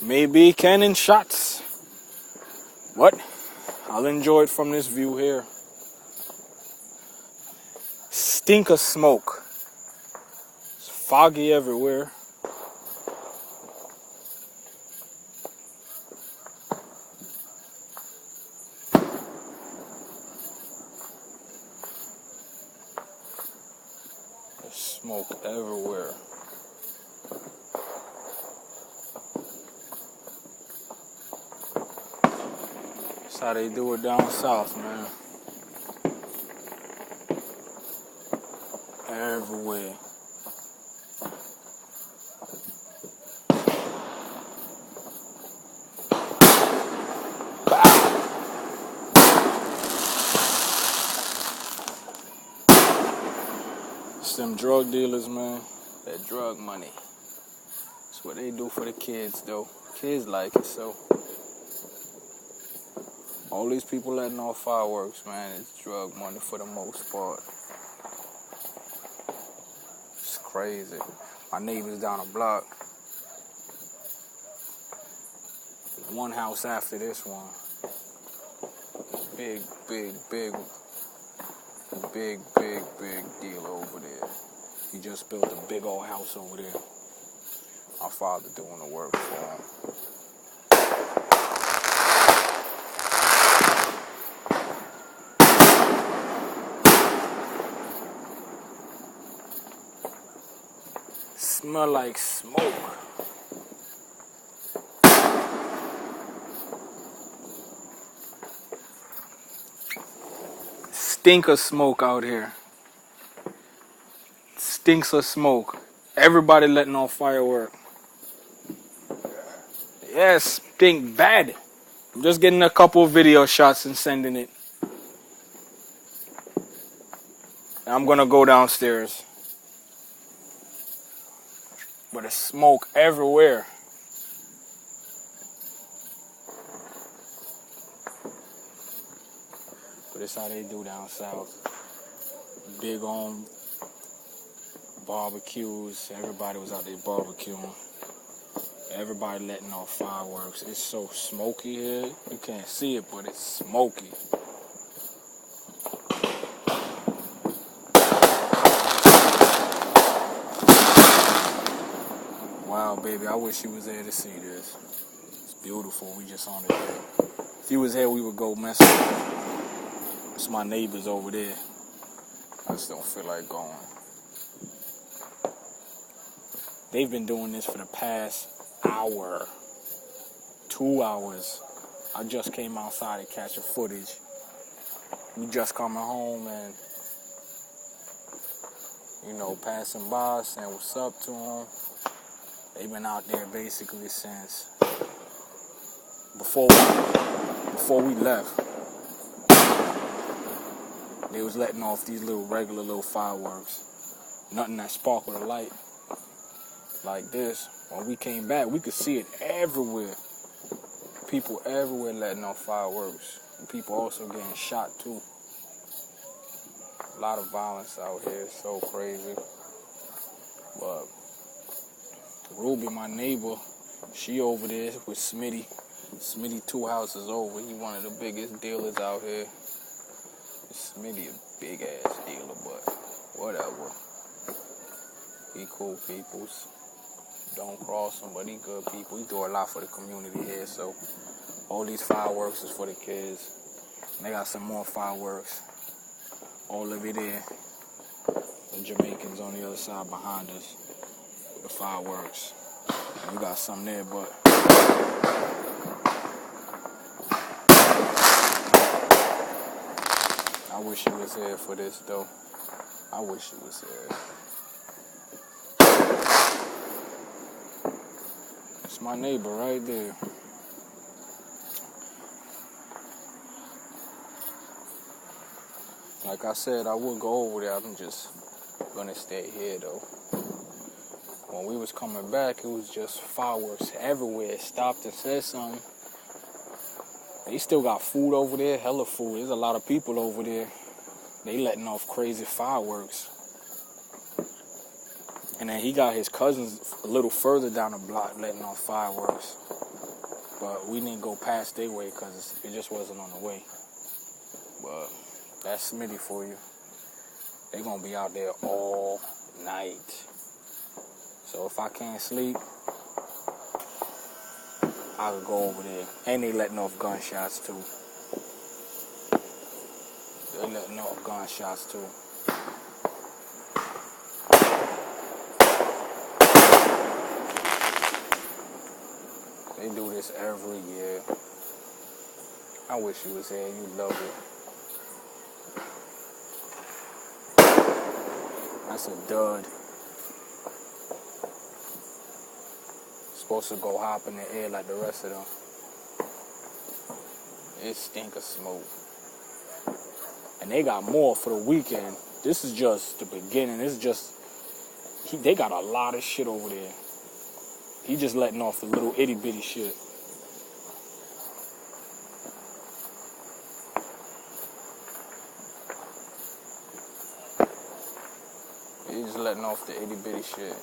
maybe cannon shots. But I'll enjoy it from this view here. Stink of smoke. It's foggy everywhere. There's smoke everywhere. That's how they do it down south, man. Everywhere. It's them drug dealers, man. That drug money. That's what they do for the kids, though. Kids like it, so. All these people letting off fireworks, man, it's drug money for the most part. It's crazy. My neighbor's down a block. One house after this one. Big deal over there. He just built a big old house over there. My father doing the work for him. Smell like smoke. Stink of smoke out here. Stinks of smoke. Everybody letting off firework. Yes, stink bad. I'm just getting a couple of video shots and sending it. I'm gonna go downstairs. But there's smoke everywhere. But it's how they do down south. Big on barbecues. Everybody was out there barbecuing. Everybody letting off fireworks. It's so smoky here. You can't see it, but it's smoky. Wow, baby, I wish you was there to see this. It's beautiful. We just on it there. If you was here, we would go mess with it. It's my neighbors over there. I just don't feel like going. They've been doing this for the past hour, 2 hours. I just came outside to catch a footage. We just coming home and, passing by, saying what's up to them. They've been out there basically since before we left. They was letting off these regular little fireworks. Nothing that sparkled a light like this. When we came back, we could see it everywhere. People everywhere letting off fireworks. And people also getting shot too. A lot of violence out here. It's so crazy. But Ruby, my neighbor, she over there with Smitty. Smitty 2 houses over. He one of the biggest dealers out here. Smitty a big ass dealer, but whatever. He cool peoples. Don't cross him, but he good people. He do a lot for the community here, so all these fireworks is for the kids. And they got some more fireworks all over there. The Jamaicans on the other side behind us with the fireworks. And we got some there, but I wish he was here for this, though. I wish he was here. It's my neighbor right there. Like I said, I would go over there. I'm just gonna stay here, though. When we was coming back, it was just fireworks everywhere. It stopped and said something. They still got food over there, hella food. There's a lot of people over there. They letting off crazy fireworks. And then he got his cousins a little further down the block letting off fireworks. But we didn't go past their way because it just wasn't on the way. But that's Smitty for you. They're going to be out there all night. So if I can't sleep, I could go over there. And they letting off gunshots too. They letting off gunshots too. They do this every year. I wish you was here. You'd love it. That's a dud. Supposed to go hop in the air like the rest of them. It stink of smoke. And they got more for the weekend. This is just the beginning. This is just... they got a lot of shit over there. He just letting off the little itty bitty shit. He just letting off the itty bitty shit.